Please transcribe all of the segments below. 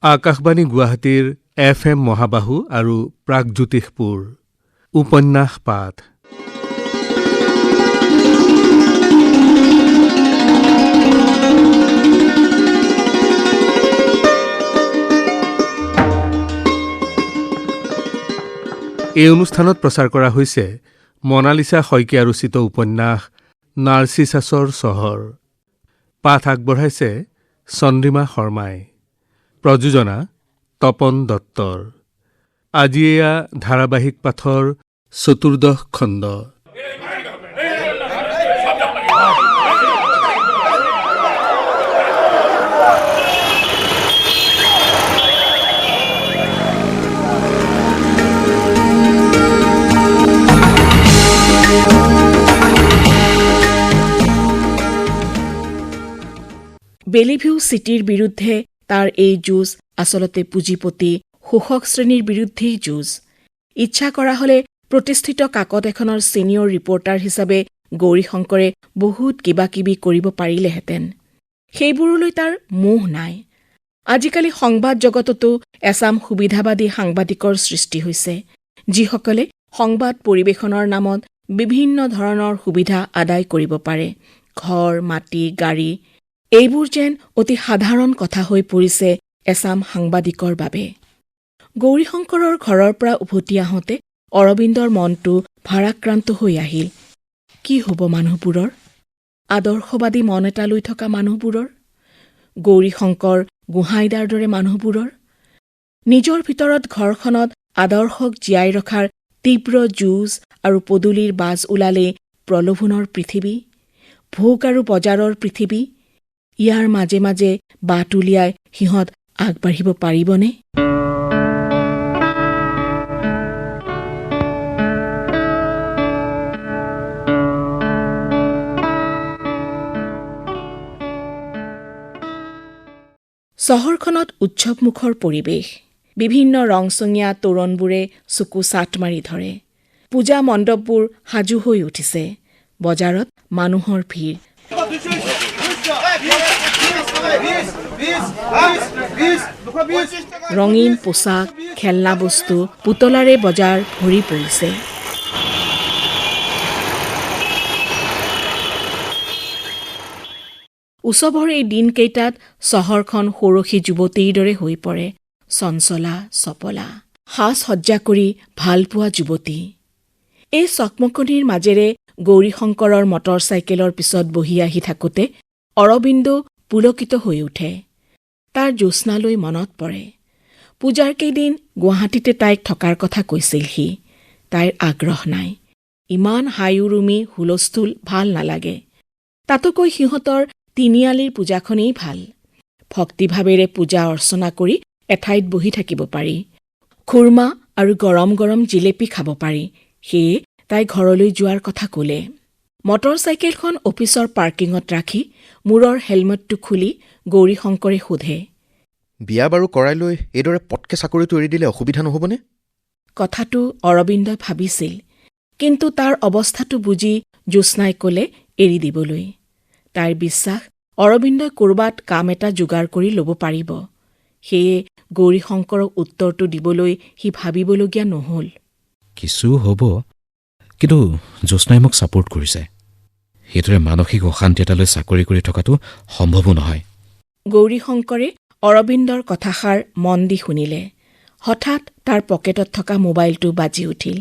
আকাশবাণী গুৱাহাটীৰ FM মহাবাহু আৰু প্ৰাগজ্যোতিষপুৰ উপন্যাস পাঠ। এই অনুষ্ঠানত প্ৰচাৰ কৰা হৈছে মনালিছা শইকীয়া ৰচিত উপন্যাস নাৰ্চিছাছৰ চহৰ। পাঠ আগবঢ়াইছে চন্দ্ৰিমা শৰ্মাই। প্ৰযোজনা তপন দত্তৰ। আজি এয়া ধাৰাবাহিক পাঠৰ চতুৰ্দশ খণ্ড। বেলিভিউ চিটিৰ বিৰুদ্ধে তাৰ এই যুঁজ আচলতে পুঁজিপতি শোষক শ্ৰেণীৰ বিৰুদ্ধেই যুঁজ। ইচ্ছা কৰা হলে প্ৰতিষ্ঠিত কাকত এখনৰ ছিনিয়ৰ ৰিপৰ্টাৰ হিচাপে গৌৰীশংকৰে বহুত কিবাকিবি কৰিব পাৰিলেহেঁতেন। সেইবোৰলৈ তাৰ মোহ নাই। আজিকালি সংবাদ জগততো এচাম সুবিধাবাদী সাংবাদিকৰ সৃষ্টি হৈছে, যিসকলে সংবাদ পৰিৱেশনৰ নামত বিভিন্ন ধৰণৰ সুবিধা আদায় কৰিব পাৰে। ঘৰ, মাটি, গাড়ী এইবোৰ যেন অতি সাধাৰণ কথা হৈ পৰিছে এচাম সাংবাদিকৰ বাবে। গৌৰীশংকৰৰ ঘৰৰ পৰা উভতি আহোঁতে অৰবিন্দৰ মনটো ভাৰাক্ৰান্ত হৈ আহিল। কি হ'ব মানুহবোৰৰ? আদৰ্শবাদী মন এটা লৈ থকা মানুহবোৰৰ? গৌৰীশংকৰ, গোহাঁইদাৰ দৰে মানুহবোৰৰ? নিজৰ ভিতৰত ঘৰখনত আদৰ্শক জীয়াই ৰখাৰ তীব্ৰ যুঁজ আৰু পদূলিৰ বাজ ওলালেই প্ৰলোভনৰ পৃথিৱী, ভোগ আৰু বজাৰৰ পৃথিৱী। ইয়াৰ মাজে মাজে বাট উলিয়াই সিহঁত আগবাঢ়িব পাৰিবনে? চহৰখনত উৎসৱমুখৰ পৰিৱেশ। বিভিন্ন ৰংচঙীয়া তোৰণবোৰে চকু চাট মাৰি ধৰে। পূজা মণ্ডপবোৰ সাজু হৈ উঠিছে। বজাৰত মানুহৰ ভিৰ। ৰঙীন পোছাক, খেলনা বস্তু, পুতলাৰে বজাৰ ভৰি পৰিছে। উৎসৱৰ এই দিনকেইটাত চহৰখন ষোড়শী যুৱতীৰ দৰে হৈ পৰে, চঞ্চলা, চপলা, সাজ সজ্জা কৰি ভালপোৱা যুৱতী। এই চকমকনিৰ মাজেৰে গৌৰীশংকৰৰ মটৰ চাইকেলৰ পিছত বহি আহি থাকোঁতে অৰবিন্দো পুলকিত হৈ উঠে। তাৰ জ্যোৎস্নালৈ মনত পৰে। পূজাৰ কেইদিন গুৱাহাটীতে তাইক থকাৰ কথা কৈছিল সি। তাইৰ আগ্ৰহ নাই। ইমান হাই-উৰুমি হুলস্থুল ভাল নালাগে। তাতোকৈ সিহঁতৰ তিনিআলিৰ পূজাখনেই ভাল। ভক্তিভাৱেৰে পূজা অৰ্চনা কৰি এঠাইত বহি থাকিব পাৰি। খুৰমা আৰু গৰম গৰম জিলেপি খাব পাৰি। সেয়ে তাই ঘৰলৈ যোৱাৰ কথা ক'লে। মটৰ চাইকেলখন অফিচৰ পাৰ্কিঙত ৰাখি মূৰৰ হেলমেটটো খুলি গৌৰীশংকৰে সোধে, বিয়া বাৰু কৰাই লৈ এইদৰে পটকে চাকৰিটো এৰি দিলে অসুবিধা নহ'বনে? কথাটো অৰবিন্দই ভাবিছিল, কিন্তু তাৰ অৱস্থাটো বুজি জ্যোৎস্নাই ক'লে এৰি দিবলৈ। তাইৰ বিশ্বাস অৰবিন্দই ক'ৰবাত কাম এটা যোগাৰ কৰি ল'ব পাৰিব। সেয়ে গৌৰীশংকৰক উত্তৰটো দিবলৈ সি ভাবিবলগীয়া নহ'ল। কিছু হ'ব, কিন্তু জ্যোৎস্নাই মোক ছাপোৰ্ট কৰিছে। সেইদৰে মানসিক অশান্তি এটালৈ চাকৰি কৰি থকাটো সম্ভৱো নহয়। গৌৰীশংকৰে অৰবিন্দৰ কথাষাৰ মন দি শুনিলে। হঠাৎ তাৰ পকেটত থকা মোবাইলটো বাজি উঠিল।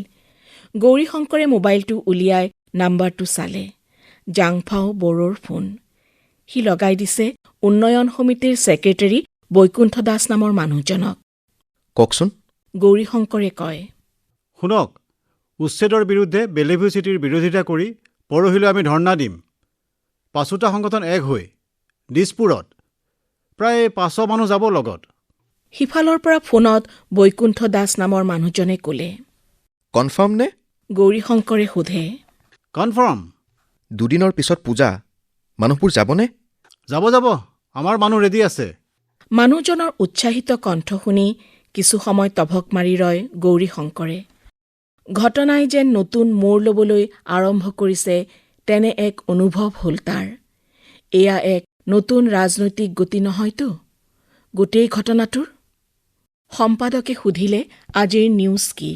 গৌৰীশংকৰে মোবাইলটো উলিয়াই নাম্বাৰটো চালে। জাংফাও বড়োৰ ফোন। সি লগাই দিছে উন্নয়ন সমিতিৰ ছেক্ৰেটেৰী বৈকুণ্ঠ দাস নামৰ মানুহজনক। কওকচোন। গৌৰীশংকৰে কয়, শুনক, উচ্ছেদৰ বিৰুদ্ধে বেলিভিউ চিটিৰ বিৰোধিতা কৰি পৰহিলৈ আমি ধৰ্ণা দিম। পাঁচোটা সংগঠন এক হৈ দিছপুৰত। প্ৰায় 500 মানুহ যাব লগত। সিফালৰ পৰা ফোনত বৈকুণ্ঠ দাস নামৰ মানুহজনে ক'লে। কনফাৰ্ম নে? গৌৰীশংকৰে সোধে। কনফাৰ্ম। দুদিনৰ পিছত পূজা। মানুহবোৰ যাবনে? যাব, আমাৰ মানুহ ৰেডি আছে। মানুহজনৰ উৎসাহিত কণ্ঠ শুনি কিছু সময় তভক মাৰি ৰয় গৌৰীশংকৰে। ঘটনাই যেন নতুন মূৰ ল'বলৈ আৰম্ভ কৰিছে তেনে এক অনুভৱ হ'ল তাৰ। এয়া এক নতুন ৰাজনৈতিক গতি নহয়তো? গোটেই ঘটনাটোৰ সম্পাদকে সুধিলে আজিৰ নিউজ কি।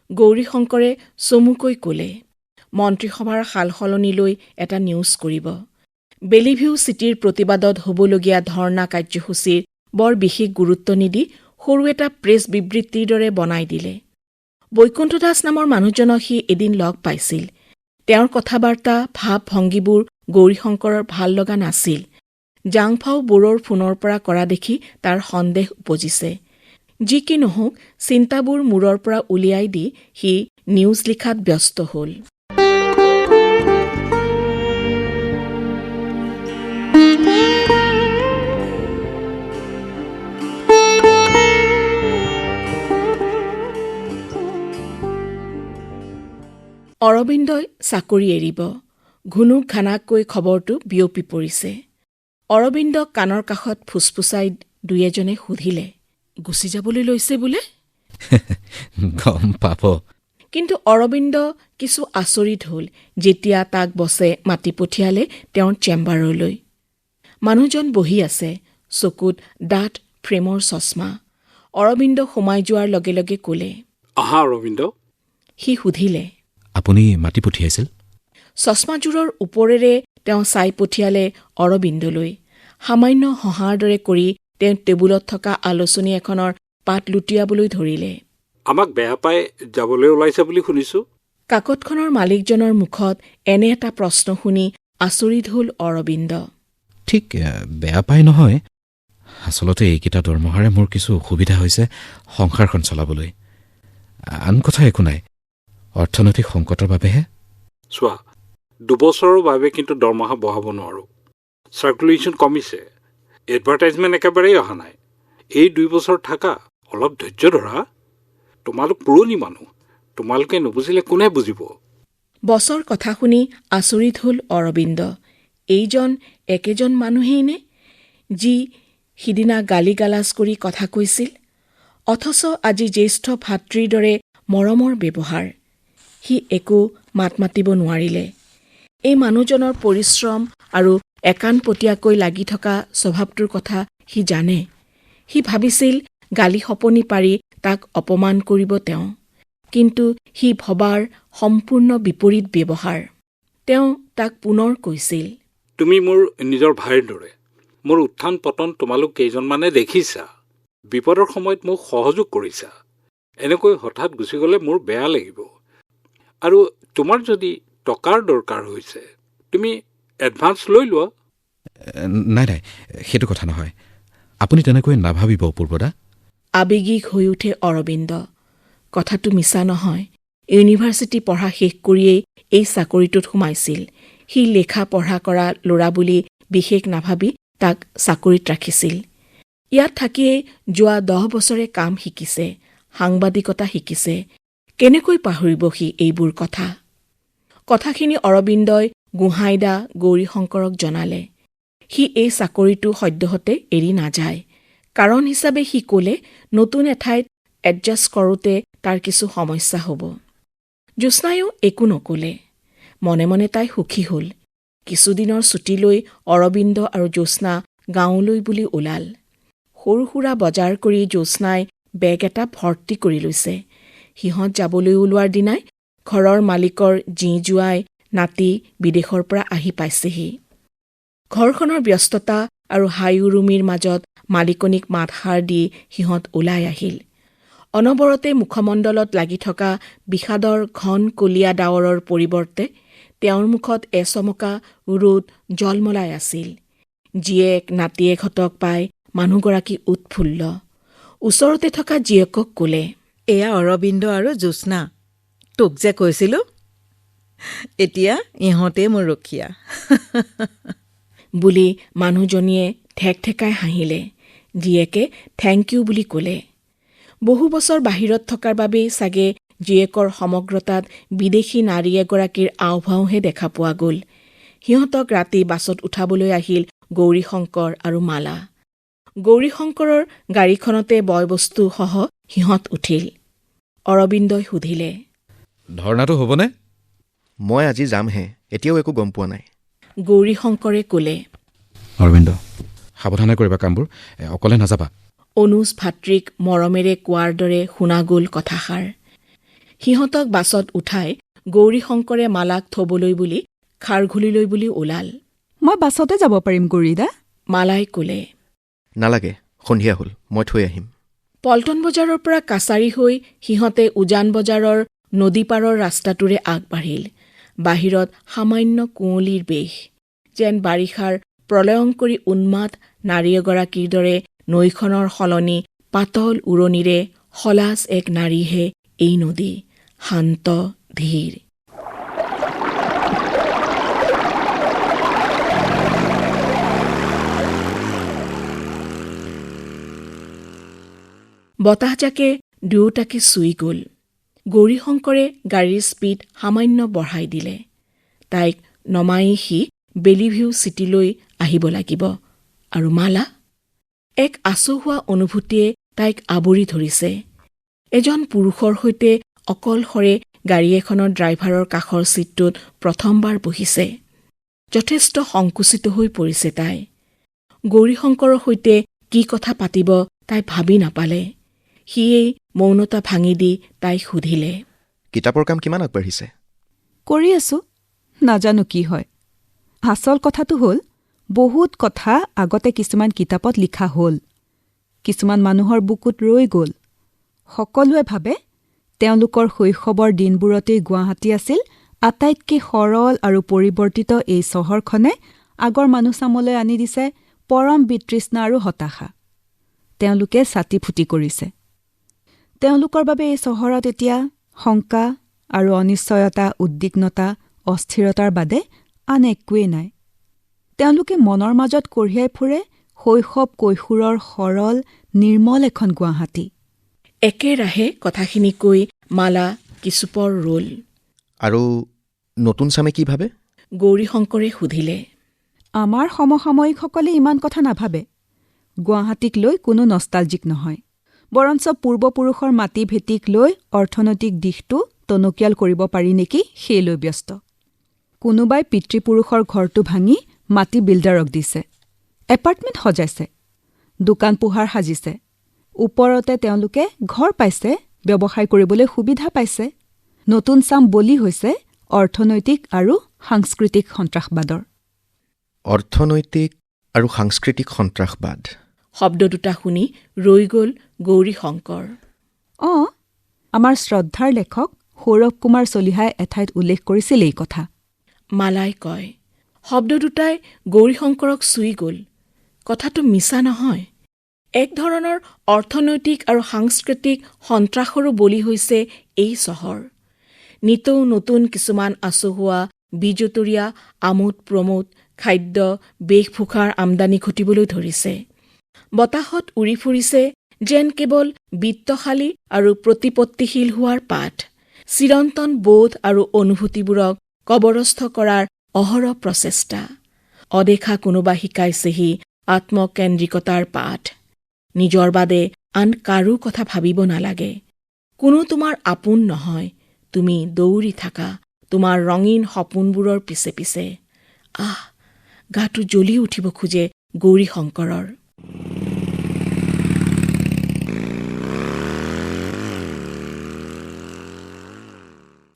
গৌৰীশংকৰে চমুকৈ ক'লে, মন্ত্ৰীসভাৰ সালসলনি লৈ এটা নিউজ কৰিব। বেলিভিউ চিটিৰ প্ৰতিবাদত হ'বলগীয়া ধৰ্ণা কাৰ্যসূচীৰ বৰ বিশেষ গুৰুত্ব নিদি সৰু এটা প্ৰেছ বিবৃতিৰ দৰে বনাই দিলে। বৈকুণ্ঠ দাস নামৰ মানুহজনক সি এদিন লগ পাইছিল। তেওঁৰ কথা-বাৰ্তা, ভাৱ-ভংগীবোৰ গৌৰীশংকৰৰ ভাল লগা নাছিল। জাংফাও বৰুৱাৰ ফোনৰ পৰা কৰা দেখি তাৰ সন্দেহ উপজিছে। যি কি নহওক, চিন্তাবোৰ মূৰৰ পৰা উলিয়াই দি সি নিউজ লিখাত ব্যস্ত হ'ল। অৰবিন্দই চাকৰি এৰিব। ঘুনুক ঘানাককৈ খবৰটো বিয়পি পৰিছে। অৰবিন্দক কাণৰ কাষত ফুচফুচাই দুই এজনে সুধিলে, গুচি যাবলৈ লৈছে বোলে? গম পাব। কিন্তু অৰবিন্দ কিছু আচৰিত হ'ল যেতিয়া তাক বছে মাতি পঠিয়ালে তেওঁৰ চেম্বাৰলৈ। মানুহজন বহি আছে, চকুত ডাঠ ফ্ৰেমৰ চছমা। অৰবিন্দ সোমাই যোৱাৰ লগে লগে ক'লে, আহা অৰবিন্দ। সি সুধিলে, আপুনি মাতি পঠিয়াইছিল? চছমাযোৰৰ ওপৰেৰে তেওঁ চাই পঠিয়ালে অৰবিন্দলৈ। সামান্য হহাৰ দৰে কৰি তেওঁ টেবুলত থকা আলোচনী এখনৰ পাত লুটিয়াবলৈ ধৰিলে। আমাক বেয়া পাই যাবলৈ ওলাইছে বুলি শুনিছোঁ। কাকতখনৰ মালিকজনৰ মুখত এনে এটা প্ৰশ্ন শুনি আচৰিত হ'ল অৰবিন্দ। ঠিক বেয়া পাই নহয়, আচলতে এইকেইটা দৰমহাৰে মোৰ কিছু অসুবিধা হৈছে সংসাৰখন চলাবলৈ। আন কথা একো নাই, অৰ্থনৈতিক সংকটৰ বাবেহে। চোৱা, 2 বছৰৰ বাবে কিন্তু দৰমহা বঢ়াব নোৱাৰোঁ। চাৰ্কুলেশ্যন কমিছে, এডভাৰটাইজমেণ্ট একেবাৰেই অহা নাই। এই 2 বছৰ থাকা, অলপ ধৈৰ্য ধৰা। তোমালোক পুৰণি মানুহ, তোমালোকে নুবুজিলে কোনে বুজিব? বছৰ কথা শুনি আচৰিত হ'ল অৰবিন্দ। এইজন একেজন মানুহেই নে যি সিদিনা গালি গালাজ কৰি কথা কৈছিল? অথচ আজি জ্যেষ্ঠ ভাতৃৰ দৰে মৰমৰ ব্যৱহাৰ। সি একো মাত মাতিব নোৱাৰিলে। এই মানুহজনৰ পৰিশ্ৰম আৰু একাণপতীয়াকৈ লাগি থকা স্বভাৱটোৰ কথা সি জানে। সি ভাবিছিল গালি সপনি পাৰি তাক অপমান কৰিব তেওঁ। কিন্তু সি ভবাৰ সম্পূৰ্ণ বিপৰীত ব্যৱহাৰ। তেওঁ তাক পুনৰ কৈছিল, তুমি মোৰ নিজৰ ভাইৰ দৰে। মোৰ উত্থান পতন তোমালোক কেইজনমানে দেখিছা। বিপদৰ সময়ত মোক সহযোগ কৰিছা। এনেকৈ হঠাৎ গুচি গ'লে মোৰ বেয়া লাগিব। আৰু তোমাৰ যদি টকাৰ দৰকাৰ হৈছে, তুমি এডভান্স লৈ লোৱা। নাই নাই, সেইটো কথা নহয়। আপুনি তেনেকৈ নাভাবিব পূৰ্বদা। আৱেগিক হৈ উঠে অৰবিন্দ। কথাটো মিছা নহয়। ইউনিভাৰ্চিটি পঢ়া শেষ কৰিয়েই এই চাকৰিটোত সোমাইছিল। সি লেখা পঢ়া কৰা ল'ৰা বুলি বিশেষ নাভাবি তাক চাকৰিত ৰাখিছিল। ইয়াত থাকিয়েই যোৱা 10 বছৰে কাম শিকিছে, সাংবাদিকতা শিকিছে। কেনেকৈ পাহৰিব সি এইবোৰ কথা? কথাখিনি অৰবিন্দই গোহাঁইদা গৌৰীশংকৰক জনালে। সি এই চাকৰিটো সদ্যহতে এৰি নাযায়। কাৰণ হিচাপে সি ক'লে, নতুন এঠাইত এডজাষ্ট কৰোঁতে তাৰ কিছু সমস্যা হ'ব। জ্যোৎস্নায়ো একো নক'লে। মনে মনে তাই সুখী হ'ল। কিছুদিনৰ ছুটী লৈ অৰবিন্দ আৰু জ্যোৎস্না গাঁৱলৈ বুলি ওলাল। সৰু সুৰা বজাৰ কৰি জ্যোৎস্নাই বেগ এটা ভৰ্তি কৰি লৈছে। সিহঁত যাবলৈ ওলোৱাৰ দিনাই ঘৰৰ মালিকৰ জী-জোঁৱাই নাতি বিদেশৰ পৰা আহি পাইছেহি। ঘৰখনৰ ব্যস্ততা আৰু হাই-উৰুমিৰ মাজত মালিকনীক মাতষাৰ দি সিহঁত ওলাই আহিল। অনবৰতে মুখমণ্ডলত লাগি থকা বিষাদৰ ঘন কলীয়া ডাৱৰৰ পৰিৱৰ্তে তেওঁৰ মুখত এচমকা ৰ'দ জলমলাই আছিল। জীয়েক নাতিয়েকহঁতক পাই মানুহগৰাকী উৎফুল্ল। ওচৰতে থকা জীয়েকক ক'লে, এয়া অৰবিন্দ আৰু জ্যোৎস্না, তোক যে কৈছিলোঁ, এতিয়া ইহঁতেই মোৰ ৰখীয়া। বুলি মানুহজনীয়ে ঠেকঠেকাই হাঁহিলে। জীয়েকে থেংক ইউ বুলি ক'লে। বহু বছৰ বাহিৰত থকাৰ বাবেই চাগে জীয়েকৰ সমগ্ৰতাত বিদেশী নাৰী এগৰাকীৰ আওভাওহে দেখা পোৱা গ'ল। সিহঁতক ৰাতি বাছত উঠাবলৈ আহিল গৌৰীশংকৰ আৰু মালা। গৌৰীশংকৰৰ গাড়ীখনতে বয়-বস্তুসহ সিহঁত উঠিল। অৰবিন্দই সুধিলে, ধৰ্ণাটো হ'বনে? মই আজি যামহে, এতিয়াও একো গম পোৱা নাই। গৌৰীশংকৰে ক'লে, অৰবিন্দ, সাৱধানে কৰিবা কামবোৰ, অকলে নাযাবা। অনুজ ভাতৃক মৰমেৰে কোৱাৰ দৰে শুনা গ'ল কথাষাৰ। সিহঁতক বাছত উঠাই গৌৰীশংকৰে মালাক থবলৈ বুলি খাৰঘুলিলৈ বুলি ওলাল। মই বাছতে যাব পাৰিম গৌৰীদা। মালাই ক'লে। নালাগে, সন্ধিয়া হ'ল, মই থৈ আহিম। পল্টন বজাৰৰ পৰা কাছাৰী হৈ সিহঁতে উজান বজাৰৰ নদীপাৰৰ ৰাস্তাটোৰে আগবাঢ়িল। বাহিৰত সামান্য কুঁৱলীৰ বেশ, যেন বাৰিষাৰ প্ৰলয়ংকৰী উন্মাদ নাৰী এগৰাকীৰ দৰে নৈখনৰ সলনি পাতল উৰণিৰে সলাজ এক নাৰীহে এই নদী, শান্ত ধীৰ। বতাহজাকে দুয়োটাকে চুই গ'ল। গৌৰীশংকৰে গাড়ীৰ স্পীড সামান্য বঢ়াই দিলে। তাইক নমাই সি বেলিভিউ চিটিলৈ আহিব লাগিব। আৰু মালা? এক আচহুৱা অনুভূতিয়ে তাইক আৱৰি ধৰিছে। এজন পুৰুষৰ সৈতে অকলশৰে গাড়ী এখনৰ ড্ৰাইভাৰৰ কাষৰ ছিটটোত প্ৰথমবাৰ বহিছে। যথেষ্ট সংকুচিত হৈ পৰিছে তাই। গৌৰীশংকৰৰ সৈতে কি কথা পাতিব তাই ভাবি নাপালে। সিয়েই মৌনতা ভাঙি দি তাইক সুধিলে। কিতাপৰ কাম কিমান আগবাঢ়িছে? কৰি আছো, নাজানো কি হয়। আচল কথাটো হ'ল, বহুত কথা আগতে কিছুমান কিতাপত লিখা হ'ল, কিছুমান মানুহৰ বুকুত ৰৈ গ'ল। সকলোৱে ভাবে তেওঁলোকৰ শৈশৱৰ দিনবোৰতেই গুৱাহাটী আছিল আটাইতকৈ সৰল আৰু পৰিৱৰ্তিত এই চহৰখনে আগৰ মানুহচামলৈ আনি দিছে পৰম বিতৃষ্ণা আৰু হতাশা। তেওঁলোকে ছাতি ফুটি কৰিছে। তেওঁলোকৰ বাবে এই চহৰত এতিয়া শংকা আৰু অনিশ্চয়তা, উদ্বিগ্নতা, অস্থিৰতাৰ বাদে আন একোৱেই নাই। তেওঁলোকে মনৰ মাজত কঢ়িয়াই ফুৰে শৈশৱ কৈশোৰৰ সৰল নিৰ্মল এখন গুৱাহাটী। একেৰাহে কথাখিনি কৈ মালা কিছুপৰ ৰ'ল। আৰু নতুন চামে কি ভাবে? গৌৰীশংকৰে সুধিলে। আমাৰ সমসাময়িকসকলে ইমান কথা নাভাবে। গুৱাহাটীক লৈ কোনো নষ্টালজিক নহয়, বৰঞ্চ পূৰ্বপুৰুষৰ মাটি ভেটিক লৈ অৰ্থনৈতিক দিশটো টনকিয়াল কৰিব পাৰি নেকি সেই লৈ ব্যস্ত। কোনোবাই পিতৃপুৰুষৰ ঘৰটো ভাঙি মাটি বিল্ডাৰক দিছে, এপাৰ্টমেণ্ট সজাইছে, দোকান পোহাৰ সাজিছে। ওপৰতে তেওঁলোকে ঘৰ পাইছে, ব্যৱসায় কৰিবলৈ সুবিধা পাইছে। নতুন চাম বলি হৈছে অৰ্থনৈতিক আৰু সাংস্কৃতিক সন্ত্ৰাসবাদৰ। অৰ্থনৈতিক আৰু সাংস্কৃতিক সন্ত্ৰাসবাদ শব্দ দুটা শুনি ৰৈ গ'ল গৌৰীশংকৰ। আমাৰ শ্ৰদ্ধাৰ লেখক সৌৰভ কুমাৰ চলিহাই এঠাইত উল্লেখ কৰিছিল এই কথা। মালাই কয়। শব্দ দুটাই গৌৰীশংকৰক চুই গ'ল। কথাটো মিছা নহয়। এক ধৰণৰ অৰ্থনৈতিক আৰু সাংস্কৃতিক সন্ত্ৰাসৰো বলি হৈছে এই চহৰ। নিতৌ নতুন কিছুমান আচহুৱা, বিজতৰীয়া আমোদ প্ৰমোদ, খাদ্য, বেশভূষাৰ আমদানি ঘটিবলৈ ধৰিছে। বতাহত উৰি ফুৰিছে যেন কেৱল বিত্তশালী আৰু প্ৰতিপত্তিশীল হোৱাৰ পাঠ। চিৰন্তন বোধ আৰু অনুভূতিবোৰক কবৰস্থ কৰাৰ অহৰহ প্ৰচেষ্টা। অদেখা কোনোবা শিকাইছেহি আত্মকেন্দ্ৰিকতাৰ পাঠ। নিজৰ বাদে আন কাৰো কথা ভাবিব নালাগে। কোনো তোমাৰ আপোন নহয়। তুমি দৌৰি থাকা তোমাৰ ৰঙীন সপোনবোৰৰ পিছে পিছে। গাটো জ্বলি উঠিব খোজে গৌৰীশংকৰৰ।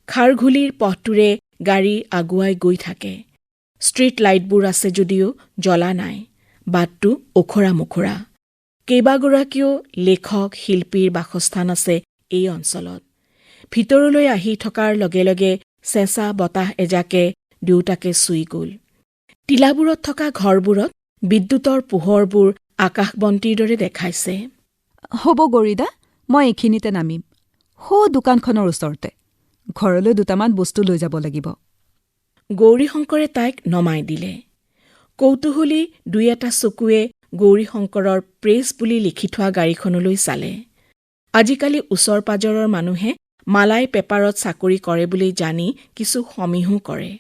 খাৰঘুলিৰ পথটোৰে গাড়ী আগুৱাই গৈ থাকে। ষ্ট্ৰীট লাইটবোৰ আছে যদিও জ্বলা নাই। বাটটো ওখৰা মোখৰা। কেইবাগৰাকীও লেখক শিল্পীৰ বাসস্থান আছে এই অঞ্চলত। ভিতৰলৈ আহি থকাৰ লগে লগে চেঁচা বতাহ এজাকে দুয়োটাকে চুই গ'ল। টিলাবোৰত থকা ঘৰবোৰত বিদ্যুতৰ পোহৰবোৰ আকাশবন্তিৰ দৰে দেখাইছে। হ'ব গৌৰীদা, মই এইখিনিতে নামিম, দোকানখনৰ ওচৰতে। ঘৰলৈ দুটামান বস্তু লৈ যাব লাগিব। গৌৰীশংকৰে তাইক নমাই দিলে। কৌতূহলী দুই এটা চকুৱে গৌৰীশংকৰৰ প্ৰেছ বুলি লিখি থোৱা গাড়ীখনলৈ চালে। আজিকালি ওচৰ পাজৰৰ মানুহে মালাই পেপাৰত চাকৰি কৰে বুলি জানি কিছু সমীহো কৰে।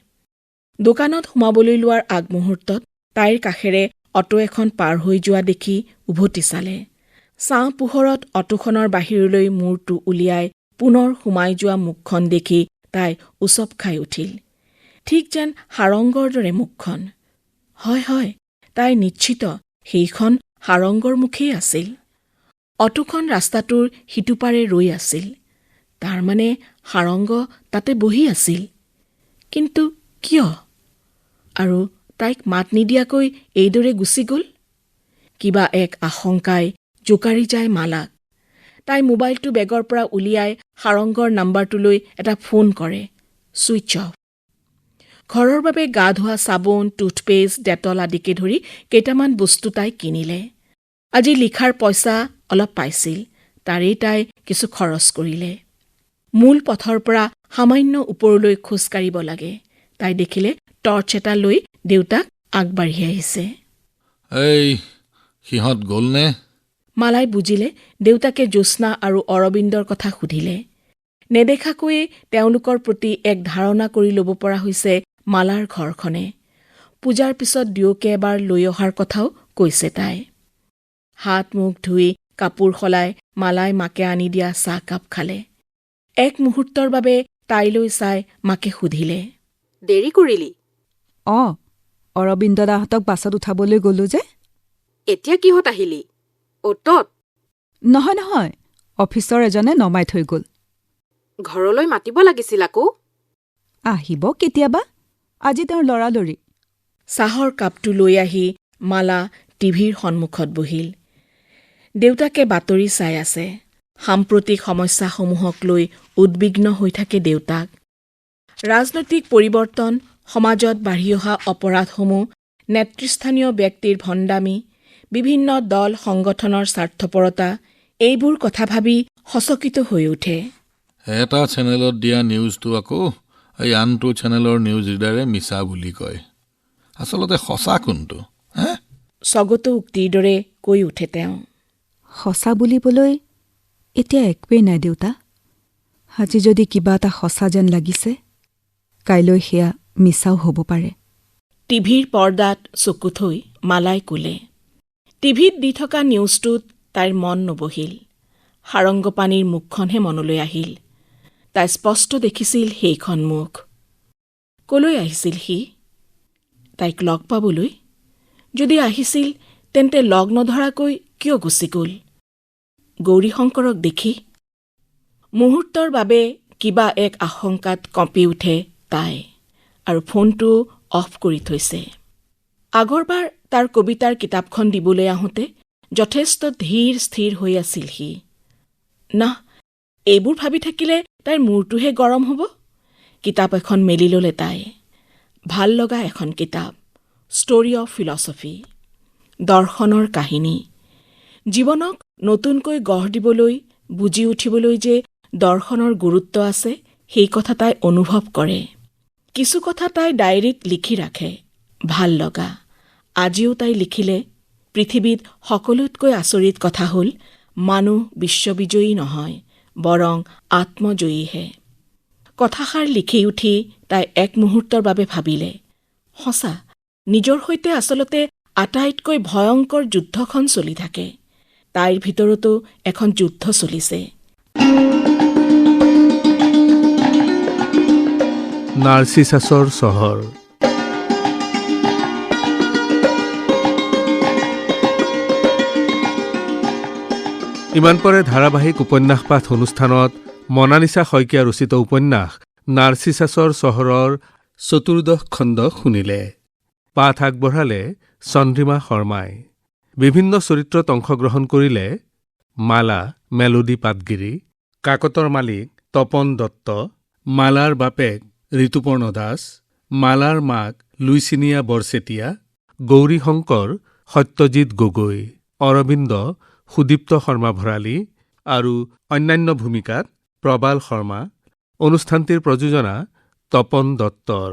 দোকানত সোমাবলৈ লোৱাৰ আগমুহূৰ্তত তাইৰ কাষেৰে অটো এখন পাৰ হৈ যোৱা দেখি উভতি চালে। ছাঁ পোহৰত অটোখনৰ বাহিৰলৈ মূৰটো উলিয়াই পুনৰ সোমাই যোৱা মুখখন দেখি তাই উচপ খাই উঠিল। ঠিক যেন সাৰংগৰ দৰে মুখখন। হয়, তাই নিশ্চিত সেইখন সাৰংগৰ মুখেই আছিল। অটোখন ৰাস্তাটোৰ সিটোপাৰে ৰৈ আছিল। তাৰমানে সাৰংগ তাতে বহি আছিল। কিন্তু কিয়? আৰু তাইক মাত নিদিয়াকৈ এইদৰে গুচি গ'ল? কিবা এক আশংকাই জোকাৰি যায় মালাক। তাই মোবাইলটো বেগৰ পৰা উলিয়াই সাৰংগৰ নাম্বাৰটোলৈ এটা ফোন কৰে। Switch off. ঘৰৰ বাবে গা ধোৱা চাবোন, টুথপেষ্ট, ডেটল আদিকে ধৰি কেইটামান বস্তু তাই কিনিলে। আজি লিখাৰ পইচা অলপ পাইছিল, তাৰেই তাই কিছু খৰচ কৰিলে। মূল পথৰ পৰা সামান্য ওপৰলৈ খোজ কাঢ়িব লাগে। তাই দেখিলে টৰ্চ এটা লৈ দেউতাক আগবাঢ়ি আহিছে। এই সিহঁত গ'লনে? মালাই বুজিলে দেউতাকে জ্যোৎস্না আৰু অৰবিন্দৰ কথা সুধিলে। নেদেখাকৈয়ে তেওঁলোকৰ প্ৰতি এক ধাৰণা কৰি ল'ব পৰা হৈছে মালাৰ ঘৰখনে। পূজাৰ পিছত দুয়োকে এবাৰ লৈ অহাৰ কথাও কৈছে তাই। হাত মুখ ধুই কাপোৰ সলাই মালাই মাকে আনি দিয়া চাহকাপ খালে। এক মুহূৰ্তৰ বাবে তাইলৈ চাই মাকে সুধিলে, দেৰি কৰিলি? অৰবিন্দ দাহঁতক বাছত উঠাবলৈ গ'লো যে। এতিয়া কিহত আহিলি? অটত? নহয়, অফিচৰ এজনে নমাই থৈ গ'ল। ঘৰলৈ মাতিব লাগিছিল আকৌ। আহিব কেতিয়াবা, আজি তেওঁৰ লৰালৰি। চাহৰ কাপটো লৈ আহি মালা টিভিৰ সন্মুখত বহিল। দেউতাকে বাতৰি চাই আছে। সাম্প্ৰতিক সমস্যাসমূহক লৈ উদ্বিগ্ন হৈ থাকে দেউতাক। ৰাজনৈতিক পৰিৱৰ্তন, সমাজত বাঢ়ি অহা অপৰাধসমূহ, নেতৃস্থানীয় ব্যক্তিৰ ভণ্ডামি, বিভিন্ন দল সংগঠনৰ স্বাৰ্থপৰতা, এইবোৰ কথা ভাবি সচকিত হৈ উঠে। এটা চেনেলত দিয়া নিউজটো আকৌ এই আনটো চেনেলৰ নিউজ ৰিডাৰে মিছা বুলি কয়। আচলতে সঁচা কোনটো? স্বগত উক্তিৰ দৰে কৈ উঠে তেওঁ। সঁচা বুলিবলৈ এতিয়া একোৱেই নাই দেউতা। আজি যদি কিবা এটা সঁচা যেন লাগিছে, কাইলৈ সেয়া মিছাও হ'ব পাৰে। টিভিৰ পৰ্দাত চকু থৈ মালাই ক'লে। টিভিত দি থকা নিউজটোত তাইৰ মন নবহিল। সাৰংগপানীৰ মুখখনহে মনলৈ আহিল। তাই স্পষ্ট দেখিছিল সেইখন মুখ। কলৈ আহিছিল সি? তাইক লগ পাবলৈ? যদি আহিছিল তেন্তে লগ নধৰাকৈ কিয় গুচি গ'ল? গৌৰীশংকৰক দেখি? মুহূৰ্তৰ বাবে কিবা এক আশংকাত কঁপি উঠে তাই, আৰু ফোনটো অফ কৰি থৈছে। আগৰবাৰ তাৰ কবিতাৰ কিতাপখন দিবলৈ আহোঁতে যথেষ্ট ধীৰ স্থিৰ হৈ আছিল সি। না, এইবোৰ ভাবি থাকিলে তাইৰ মূৰটোহে গৰম হ'ব। কিতাপ এখন মেলি ল'লে তাই। ভাল লগা এখন কিতাপ, ষ্টৰী অৱ ফিলছফি, দৰ্শনৰ কাহিনী। জীৱনক নতুনকৈ গঢ় দিবলৈ, বুজি উঠিবলৈ যে দৰ্শনৰ গুৰুত্ব আছে, সেই কথা তাই অনুভৱ কৰে। কিছু কথা তাই ডায়েৰীত লিখি ৰাখে, ভাল লগা। আজিও তাই লিখিলে, পৃথিৱীত সকলোতকৈ আচৰিত কথা হ'ল মানুহ বিশ্ববিজয়ী নহয়, বৰং আত্মজয়ীহে। কথাষাৰ লিখি উঠি তাই এক মুহূৰ্তৰ বাবে ভাবিলে, সঁচা, নিজৰ সৈতে আচলতে আটাইতকৈ ভয়ংকৰ যুদ্ধখন চলি থাকে। তাইৰ ভিতৰতো এখন যুদ্ধ চলিছে। নাৰ্চিছাছৰ চহৰ। ইমান পৰে ধাৰাবাহিক উপন্যাস পাঠ অনুষ্ঠানত মনালিছা শইকীয়া ৰচিত উপন্যাস নাৰ্চিছাছৰ চহৰৰ 14 খণ্ড শুনিলে। পাঠ আগবঢ়ালে চন্দ্ৰিমা শৰ্মাই। বিভিন্ন চৰিত্ৰত অংশগ্ৰহণ কৰিলে মালা মেলোডী পাটগিৰি, কাকতৰ মালিক তপন দত্ত, মালাৰ বাপেক ঋতুপৰ্ণ দাস, মালাৰ মাক লুইচিনিয়া বৰচেতিয়া, গৌৰীশংকৰ সত্যজিৎ গগৈ, অৰবিন্দ সুদীপ্ত শৰ্মা ভৰালী আৰু অন্যান্য ভূমিকাত প্ৰবাল শৰ্মা। অনুষ্ঠানটিৰ প্ৰযোজনা তপন দত্তৰ।